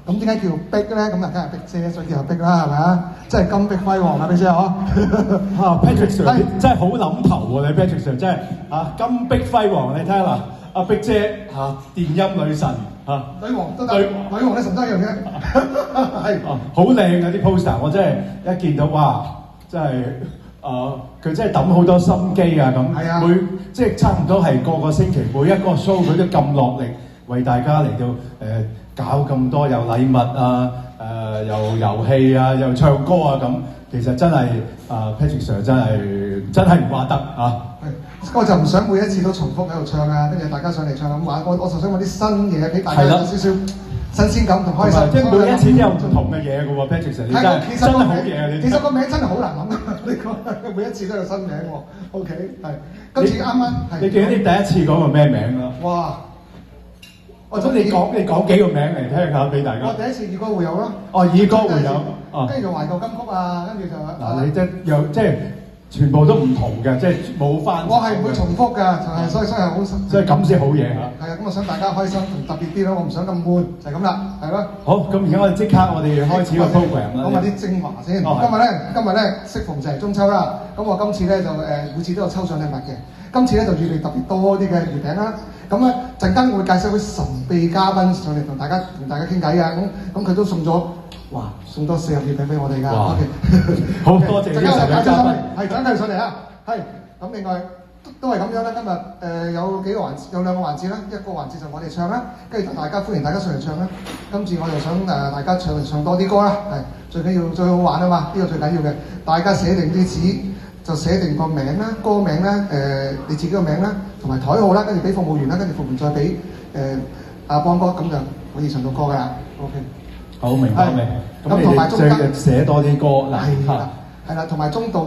咁點解叫碧咧？咁啊，梗係碧姐，所以叫碧啦，係咪啊？即係金碧輝煌啊，碧姐嗬。Patrick Sir 真係好諗頭喎，你 Patrick Sir 真係金碧輝煌，你睇下嗱，阿碧姐電音女神女王都得，女王咧神得一樣嘅，係好靚啊啲 poster， 我真係一見到哇，真係佢真係抌好多心機啊咁，係啊，即係差唔多係個星期每一個 show 佢都咁落力，為大家嚟到搞咁多又禮物啊，又遊戲啊，又唱歌啊咁，其實真係Patrick Sir 真係唔話得啊！我就唔想每一次都重複喺度唱啊，跟住大家上嚟唱咁玩，我就想揾啲新嘢俾大家有少少新鮮感同開心。即係每一次都有唔同嘅嘢嘅喎 Patrick Sir 你真係好嘢啊！你其實個名真係好難諗㗎，呢個每一次都有新名喎。OK， 係今次啱啱你記得你第一次講個咩名啊？哇！我想你講幾個名嚟聽下俾大家。我第一次粵歌會友咯。粵歌會友。跟住就懷舊金曲啊，跟住就你即係全部都唔同嘅，即係冇翻。我係唔會重複㗎，就係所以係好。所以咁先好嘢嚇。係啊，咁我想大家開心同特別啲咯，我唔想咁悶，就係咁啦，係咯。好，咁而家我哋即刻開始個 program 啦。講埋啲精華先。今日咧適逢就係中秋啦，咁我今次咧就每次都有抽獎禮物嘅。今次咧就預備特別多啲嘅月餅啦。咁咧陣間我會介紹位神秘嘉賓上嚟同大家傾偈嘅。咁佢都送咗送多40月餅俾我哋㗎。OK， 好多謝呢個神秘嘉賓。係陣間上嚟啊。係咁，另外都係咁樣啦。今日有兩個環節啦，一個環節就我哋唱啦，跟住歡迎大家上嚟唱啦。今次我就想大家唱多啲歌啦，係最好玩啊嘛，呢個最緊要嘅。大家寫定啲紙，就寫定個名啦、歌名啦、你自己個名啦，同埋台號啦，跟住俾服務員啦，跟住服務員再俾阿邦哥，咁就可以唱到歌㗎啦。OK， 好明白未？咁同埋中間寫多啲歌嗱，係啦，同埋中度。